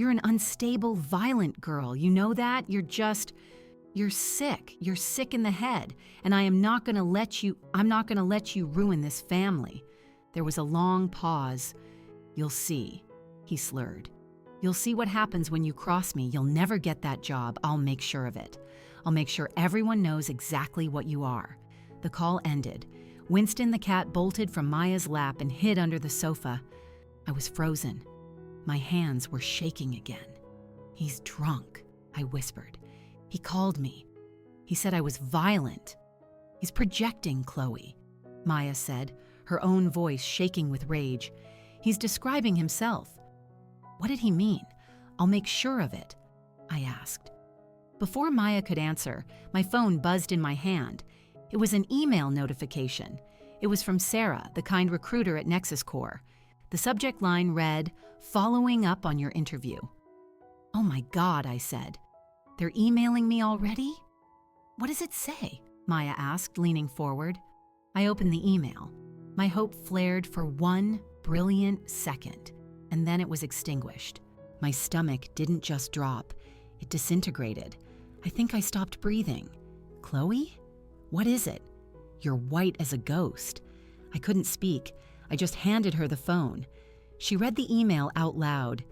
an unstable, violent girl. You know that? You're sick. You're sick in the head, and I'm not going to let you ruin this family." There was a long pause. "You'll see," he slurred. "You'll see what happens when you cross me. You'll never get that job. I'll make sure of it. I'll make sure everyone knows exactly what you are." The call ended. Winston the cat bolted from Maya's lap and hid under the sofa. I was frozen. My hands were shaking again. "He's drunk," I whispered. "He called me. He said I was violent." "He's projecting, Chloe," Maya said, her own voice shaking with rage. "He's describing himself." "What did he mean? I'll make sure of it," I asked. Before Maya could answer, my phone buzzed in my hand. It was an email notification. It was from Sarah, the kind recruiter at Nexus Corps. The subject line read, "Following up on your interview." "Oh my God," I said. "They're emailing me already?" "What does it say?" Maya asked, leaning forward. I opened the email. My hope flared for one brilliant second, and then it was extinguished. My stomach didn't just drop, it disintegrated. I think I stopped breathing. "Chloe? What is it?" "You're white as a ghost." I couldn't speak. I just handed her the phone. She read the email out loud.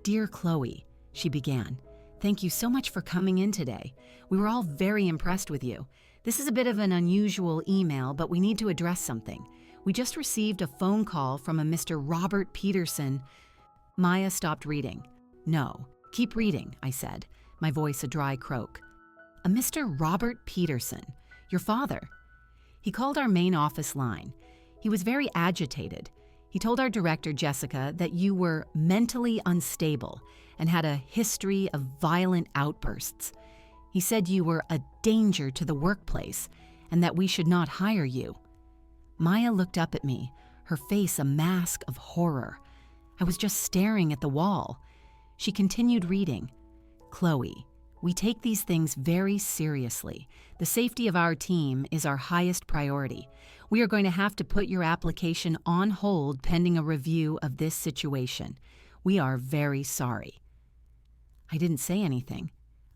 "Dear Chloe," she began. "Thank you so much for coming in today. We were all very impressed with you. This is a bit of an unusual email, but we need to address something. We just received a phone call from a Mr. Robert Peterson." Maya stopped reading. "No, keep reading," I said, my voice a dry croak. "A Mr. Robert Peterson, your father. He called our main office line. He was very agitated. He told our director, Jessica, that you were mentally unstable and had a history of violent outbursts. He said you were a danger to the workplace and that we should not hire you." Maya looked up at me, her face a mask of horror. I was just staring at the wall. She continued reading. "Chloe, we take these things very seriously. The safety of our team is our highest priority. We are going to have to put your application on hold pending a review of this situation. We are very sorry." I didn't say anything.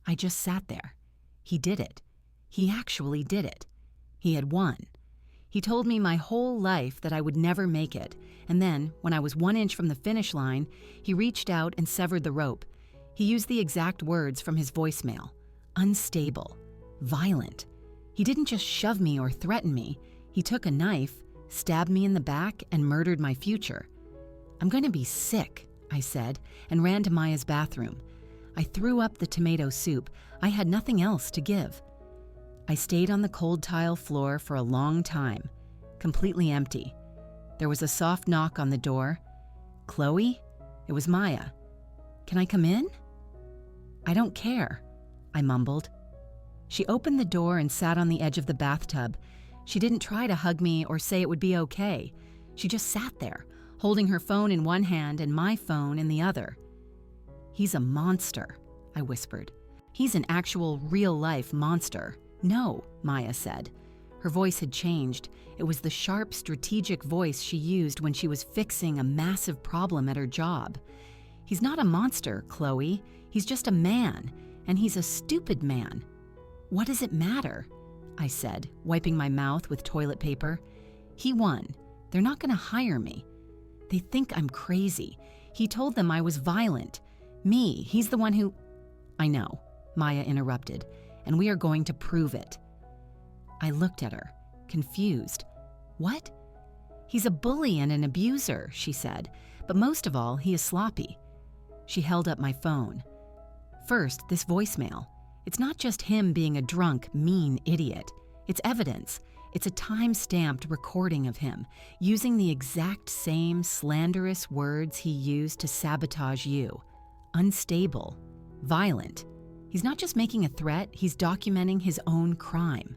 I just sat there. He did it. He actually did it. He had won. He told me my whole life that I would never make it, and then, when I was 1 inch from the finish line, he reached out and severed the rope. He used the exact words from his voicemail. Unstable. Violent. He didn't just shove me or threaten me. He took a knife, stabbed me in the back, and murdered my future. "I'm going to be sick," I said, and ran to Maya's bathroom. I threw up the tomato soup. I had nothing else to give. I stayed on the cold tile floor for a long time, completely empty. There was a soft knock on the door. "Chloe?" It was Maya. "Can I come in?" "I don't care," I mumbled. She opened the door and sat on the edge of the bathtub. She didn't try to hug me or say it would be okay. She just sat there, holding her phone in one hand and my phone in the other. "He's a monster," I whispered. "He's an actual real-life monster." "No," Maya said. Her voice had changed. It was the sharp, strategic voice she used when she was fixing a massive problem at her job. He's not a monster, Chloe. He's just a man, and he's a stupid man. What does it matter? I said, wiping my mouth with toilet paper. He won. They're not going to hire me. They think I'm crazy. He told them I was violent. Me, he's the one who... I know, Maya interrupted, and we are going to prove it. I looked at her, confused. What? He's a bully and an abuser, she said, but most of all, he is sloppy. She held up my phone. First, this voicemail. It's not just him being a drunk, mean idiot. It's evidence. It's a time-stamped recording of him, using the exact same slanderous words he used to sabotage you. Unstable. Violent. He's not just making a threat, he's documenting his own crime.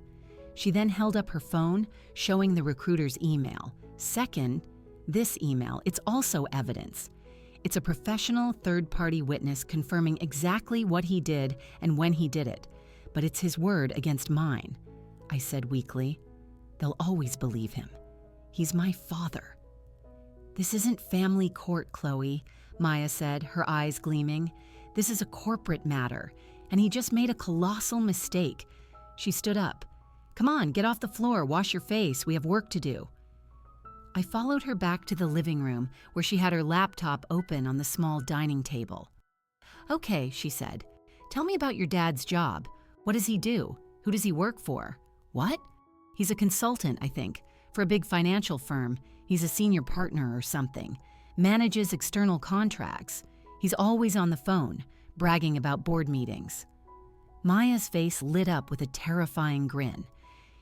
She then held up her phone, showing the recruiter's email. Second, this email, it's also evidence. It's a professional third-party witness confirming exactly what he did and when he did it. But it's his word against mine, I said weakly. They'll always believe him. He's my father. This isn't family court, Chloe, Maya said, her eyes gleaming. This is a corporate matter, and he just made a colossal mistake. She stood up. Come on, get off the floor, wash your face, we have work to do. I followed her back to the living room, where she had her laptop open on the small dining table. Okay, she said. Tell me about your dad's job. What does he do? Who does he work for? What? He's a consultant, I think, for a big financial firm. He's a senior partner or something. Manages external contracts. He's always on the phone, bragging about board meetings. Maya's face lit up with a terrifying grin.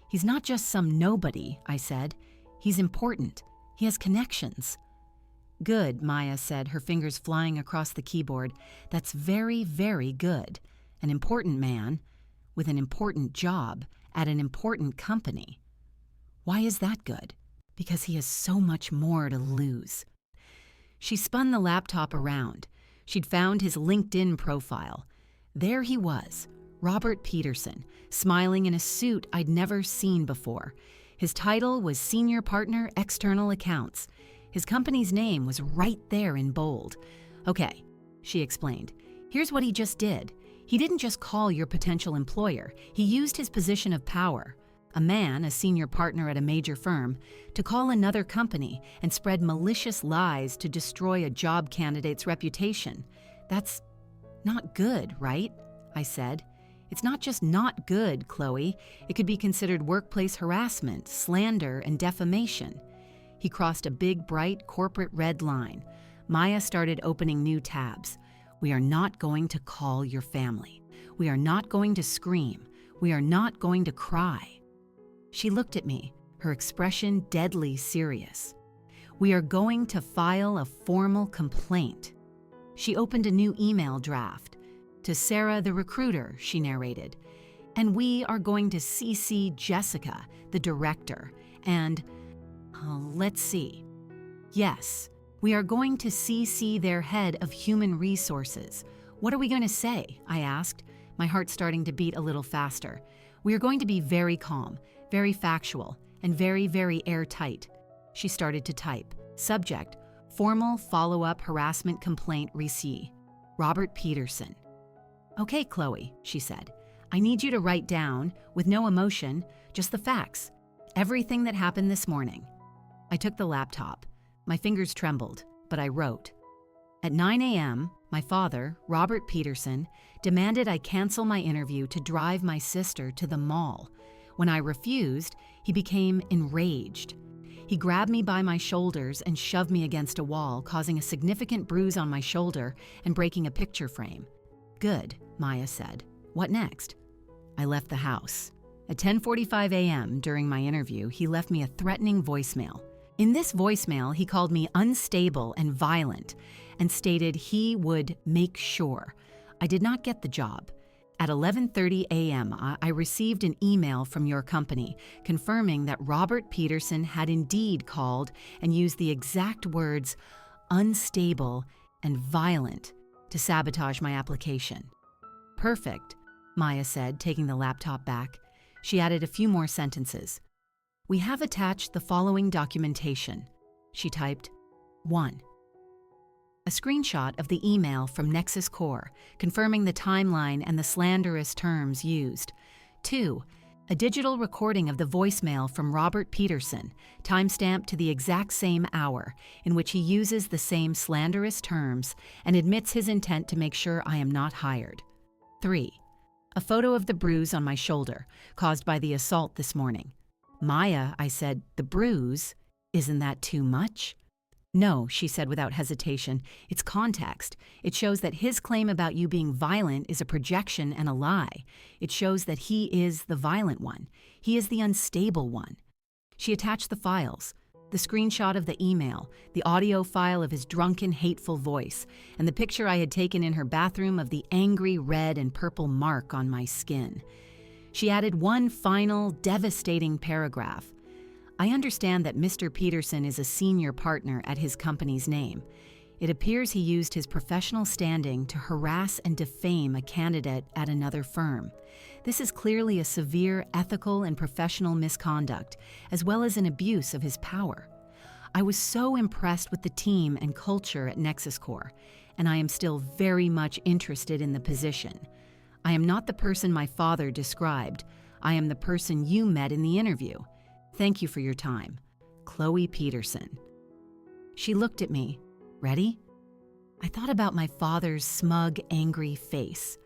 He's not just some nobody, I said. He's important. He has connections. Good, Maya said, her fingers flying across the keyboard. That's very, very good. An important man with an important job at an important company. Why is that good? Because he has so much more to lose. She spun the laptop around. She'd found his LinkedIn profile. There he was, Robert Peterson, smiling in a suit I'd never seen before. His title was Senior Partner External Accounts. His company's name was right there in bold. Okay, she explained. Here's what he just did. He didn't just call your potential employer. He used his position of power, a man, a senior partner at a major firm, to call another company and spread malicious lies to destroy a job candidate's reputation. That's not good, right? I said. It's not just not good, Chloe. It could be considered workplace harassment, slander, and defamation. He crossed a big, bright, corporate red line. Maya started opening new tabs. We are not going to call your family. We are not going to scream. We are not going to cry. She looked at me, her expression deadly serious. We are going to file a formal complaint. She opened a new email draft. To Sarah, the recruiter, she narrated. And we are going to CC Jessica, the director, and, let's see. Yes, we are going to CC their head of human resources. What are we going to say? I asked, my heart starting to beat a little faster. We are going to be very calm, very factual, and very, very airtight. She started to type. Subject, formal follow-up harassment complaint received. Robert Peterson. Okay, Chloe, she said. I need you to write down, with no emotion, just the facts. Everything that happened this morning. I took the laptop. My fingers trembled, but I wrote. At 9 a.m., my father, Robert Peterson, demanded I cancel my interview to drive my sister to the mall. When I refused, he became enraged. He grabbed me by my shoulders and shoved me against a wall, causing a significant bruise on my shoulder and breaking a picture frame. Good, Maya said. What next? I left the house. At 10:45 a.m. during my interview, he left me a threatening voicemail. In this voicemail, he called me unstable and violent and stated he would make sure I did not get the job. At 11:30 a.m., I received an email from your company confirming that Robert Peterson had indeed called and used the exact words unstable and violent to sabotage my application. Perfect, Maya said, taking the laptop back. She added a few more sentences. We have attached the following documentation. She typed, 1. A screenshot of the email from Nexus Core, confirming the timeline and the slanderous terms used. 2. A digital recording of the voicemail from Robert Peterson, timestamped to the exact same hour, in which he uses the same slanderous terms and admits his intent to make sure I am not hired. 3. A photo of the bruise on my shoulder, caused by the assault this morning. Maya, I said, the bruise? Isn't that too much? No, she said without hesitation. It's context. It shows that his claim about you being violent is a projection and a lie. It shows that he is the violent one. He is the unstable one. She attached the files, the screenshot of the email, the audio file of his drunken, hateful voice, and the picture I had taken in her bathroom of the angry red and purple mark on my skin. She added one final, devastating paragraph. I understand that Mr. Peterson is a senior partner at his company's name. It appears he used his professional standing to harass and defame a candidate at another firm. This is clearly a severe ethical and professional misconduct, as well as an abuse of his power. I was so impressed with the team and culture at Nexus Core, and I am still very much interested in the position. I am not the person my father described. I am the person you met in the interview. Thank you for your time. Chloe Peterson. She looked at me. Ready? I thought about my father's smug, angry face.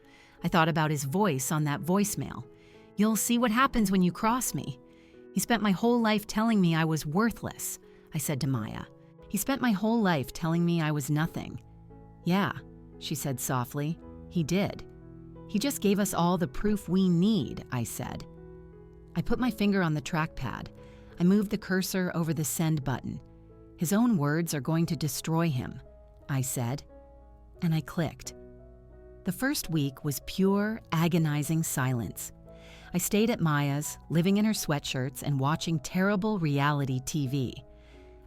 I thought about his voice on that voicemail. You'll see what happens when you cross me. He spent my whole life telling me I was worthless, I said to Maya. He spent my whole life telling me I was nothing. Yeah, she said softly. He did. He just gave us all the proof we need, I said. I put my finger on the trackpad. I moved the cursor over the send button. His own words are going to destroy him, I said, and I clicked. The first week was pure, agonizing silence. I stayed at Maya's, living in her sweatshirts and watching terrible reality TV.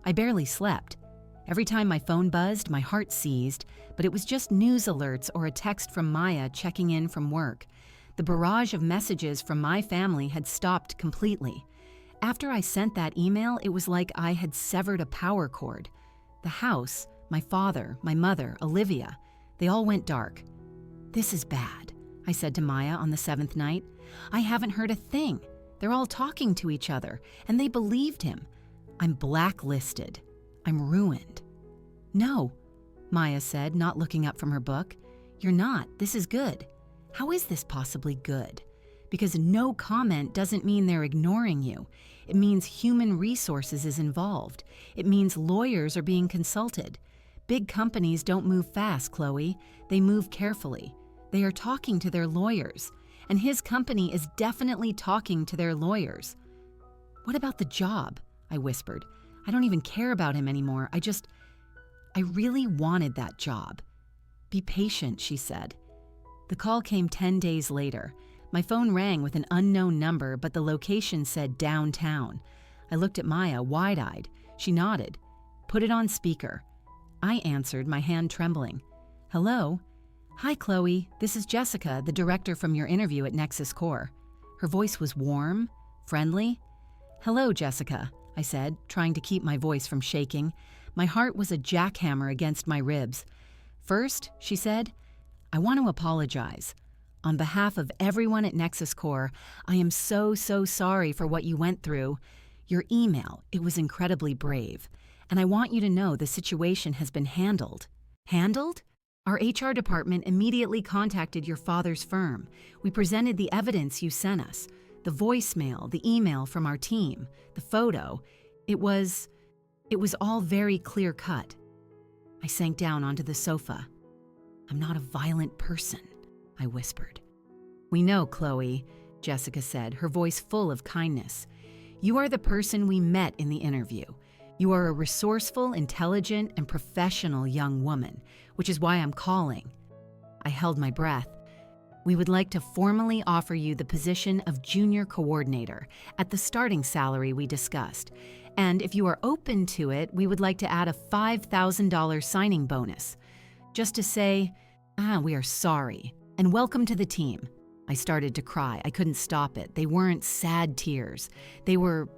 I barely slept. Every time my phone buzzed, my heart seized, but it was just news alerts or a text from Maya checking in from work. The barrage of messages from my family had stopped completely. After I sent that email, it was like I had severed a power cord. The house, my father, my mother, Olivia, they all went dark. This is bad, I said to Maya on the 7th night. I haven't heard a thing. They're all talking to each other, and they believed him. I'm blacklisted. I'm ruined. No, Maya said, not looking up from her book. You're not. This is good. How is this possibly good? Because no comment doesn't mean they're ignoring you. It means human resources is involved. It means lawyers are being consulted. Big companies don't move fast, Chloe. They move carefully. They are talking to their lawyers. And his company is definitely talking to their lawyers. What about the job? I whispered. I don't even care about him anymore. I really wanted that job. Be patient, she said. The call came 10 days later. My phone rang with an unknown number, but the location said downtown. I looked at Maya, wide-eyed. She nodded. Put it on speaker. I answered, my hand trembling. Hello? Hi, Chloe. This is Jessica, the director from your interview at Nexus Core. Her voice was warm, friendly. Hello, Jessica, I said, trying to keep my voice from shaking. My heart was a jackhammer against my ribs. First, she said, I want to apologize. On behalf of everyone at Nexus Core, I am so sorry for what you went through. Your email, it was incredibly brave. And I want you to know the situation has been handled. Handled? Our HR department immediately contacted your father's firm. We presented the evidence you sent us. The voicemail, the email from our team, the photo. It was all very clear-cut. I sank down onto the sofa. I'm not a violent person, I whispered. We know, Chloe, Jessica said, her voice full of kindness. You are the person we met in the interview. You are a resourceful, intelligent, and professional young woman, which is why I'm calling. I held my breath. We would like to formally offer you the position of junior coordinator at the starting salary we discussed. And if you are open to it, we would like to add a $5,000 signing bonus. Just to say, we are sorry, and welcome to the team. I started to cry. I couldn't stop it. They weren't sad tears. They were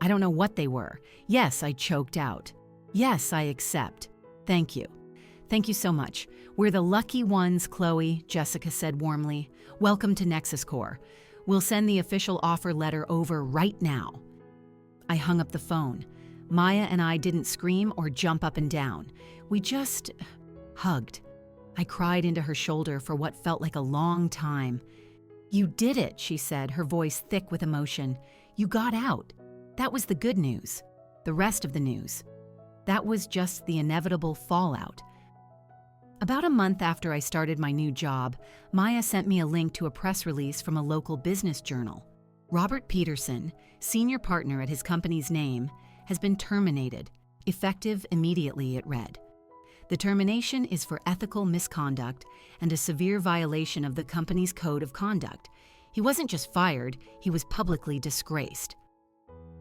I don't know what they were. Yes, I choked out. Yes, I accept. Thank you. Thank you so much. We're the lucky ones, Chloe, Jessica said warmly. Welcome to Nexus Corps. We'll send the official offer letter over right now. I hung up the phone. Maya and I didn't scream or jump up and down. We just hugged. I cried into her shoulder for what felt like a long time. You did it, she said, her voice thick with emotion. You got out. That was the good news. The rest of the news. That was just the inevitable fallout. About a month after I started my new job, Maya sent me a link to a press release from a local business journal. Robert Peterson, senior partner at his company's name, has been terminated, effective immediately, it read. The termination is for ethical misconduct and a severe violation of the company's code of conduct. He wasn't just fired, he was publicly disgraced.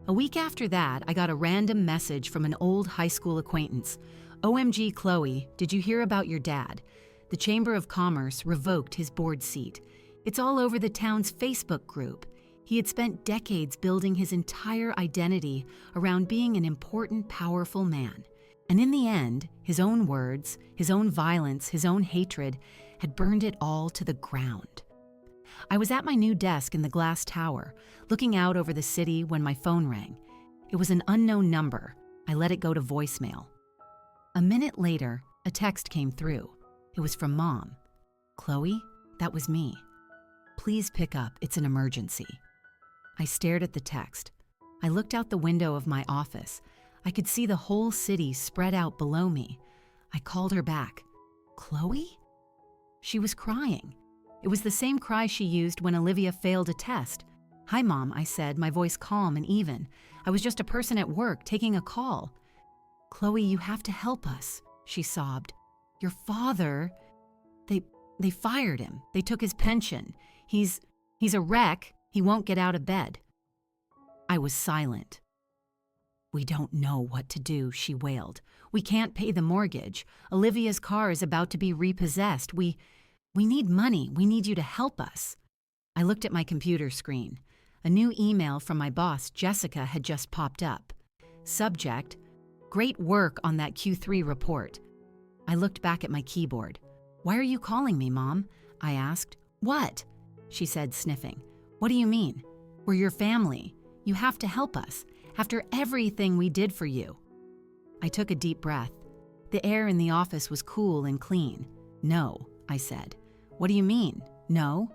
A week after that, I got a random message from an old high school acquaintance. OMG, Chloe, did you hear about your dad? The Chamber of Commerce revoked his board seat. It's all over the town's Facebook group. He had spent decades building his entire identity around being an important, powerful man. And in the end, his own words, his own violence, his own hatred had burned it all to the ground. I was at my new desk in the glass tower, looking out over the city when my phone rang. It was an unknown number. I let it go to voicemail. A minute later, a text came through. It was from Mom. Chloe, that was me. Please pick up, it's an emergency. I stared at the text. I looked out the window of my office. I could see the whole city spread out below me. I called her back. Chloe? She was crying. It was the same cry she used when Olivia failed a test. Hi, Mom, I said, my voice calm and even. I was just a person at work taking a call. Chloe, you have to help us, she sobbed. Your father, they fired him. They took his pension. He's a wreck. He won't get out of bed. I was silent. We don't know what to do, she wailed. We can't pay the mortgage. Olivia's car is about to be repossessed. We need money. We need you to help us. I looked at my computer screen. A new email from my boss, Jessica, had just popped up. Subject, great work on that Q3 report. I looked back at my keyboard. Why are you calling me, Mom? I asked. What? She said, sniffing. What do you mean? We're your family. You have to help us. After everything we did for you. I took a deep breath. The air in the office was cool and clean. No, I said. What do you mean? No?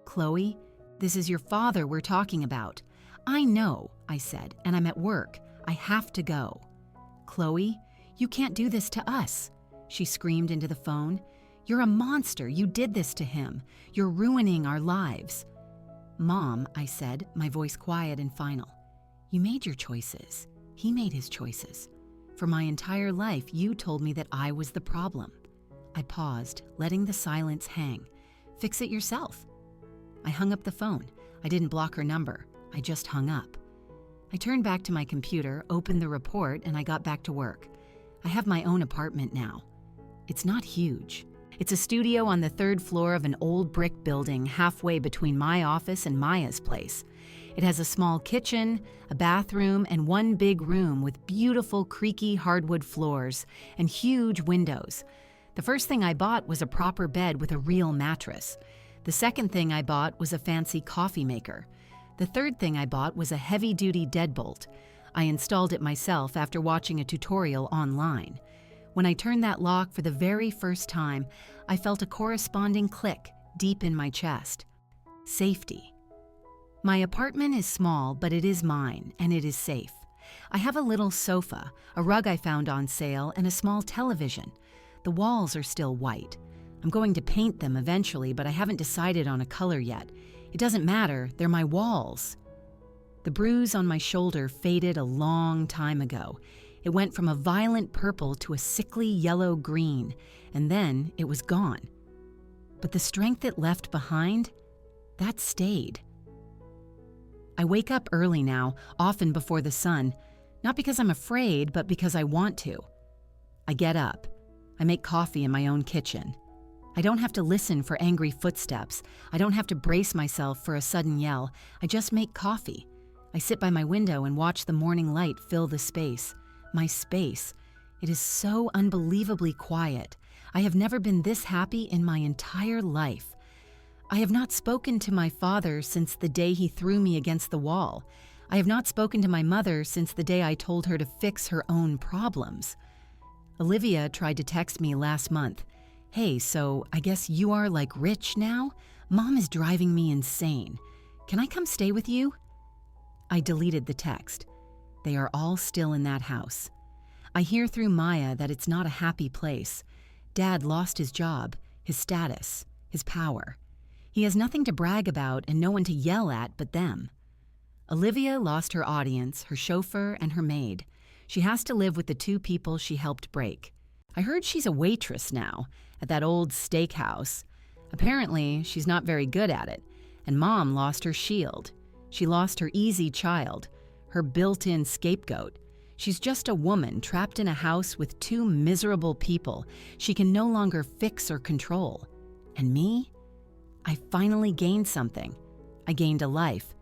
Chloe, this is your father we're talking about. I know, I said, and I'm at work. I have to go. Chloe, you can't do this to us, she screamed into the phone. You're a monster. You did this to him. You're ruining our lives. Mom, I said, my voice quiet and final. You made your choices. He made his choices. For my entire life, you told me that I was the problem. I paused, letting the silence hang. Fix it yourself. I hung up the phone. I didn't block her number. I just hung up. I turned back to my computer, opened the report, and I got back to work. I have my own apartment now. It's not huge. It's a studio on the third floor of an old brick building halfway between my office and Maya's place. It has a small kitchen, a bathroom, and one big room with beautiful creaky hardwood floors and huge windows. The first thing I bought was a proper bed with a real mattress. The second thing I bought was a fancy coffee maker. The third thing I bought was a heavy-duty deadbolt. I installed it myself after watching a tutorial online. When I turned that lock for the very first time, I felt a corresponding click deep in my chest. Safety. My apartment is small, but it is mine, and it is safe. I have a little sofa, a rug I found on sale, and a small television. The walls are still white. I'm going to paint them eventually, but I haven't decided on a color yet. It doesn't matter, they're my walls. The bruise on my shoulder faded a long time ago. It went from a violent purple to a sickly yellow-green, and then it was gone. But the strength it left behind, that stayed. I wake up early now, often before the sun, not because I'm afraid, but because I want to. I get up. I make coffee in my own kitchen. I don't have to listen for angry footsteps. I don't have to brace myself for a sudden yell. I just make coffee. I sit by my window and watch the morning light fill the space. My space. It is so unbelievably quiet. I have never been this happy in my entire life. I have not spoken to my father since the day he threw me against the wall. I have not spoken to my mother since the day I told her to fix her own problems. Olivia tried to text me last month. Hey, so I guess you are like rich now? Mom is driving me insane. Can I come stay with you? I deleted the text. They are all still in that house. I hear through Maya that it's not a happy place. Dad lost his job, his status, his power. He has nothing to brag about and no one to yell at but them. Olivia lost her audience, her chauffeur, and her maid. She has to live with the 2 people she helped break. I heard she's a waitress now at that old steakhouse. Apparently, she's not very good at it, and Mom lost her shield. She lost her easy child, her built-in scapegoat. She's just a woman trapped in a house with 2 miserable people she can no longer fix or control. And me? I finally gained something. I gained a life.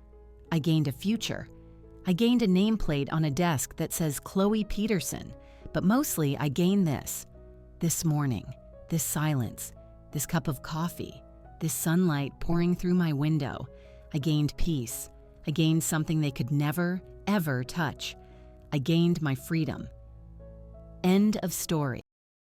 I gained a future. I gained a nameplate on a desk that says Chloe Peterson, but mostly I gained this. This morning, this silence, this cup of coffee, this sunlight pouring through my window. I gained peace. I gained something they could never, ever touch. I gained my freedom. End of story.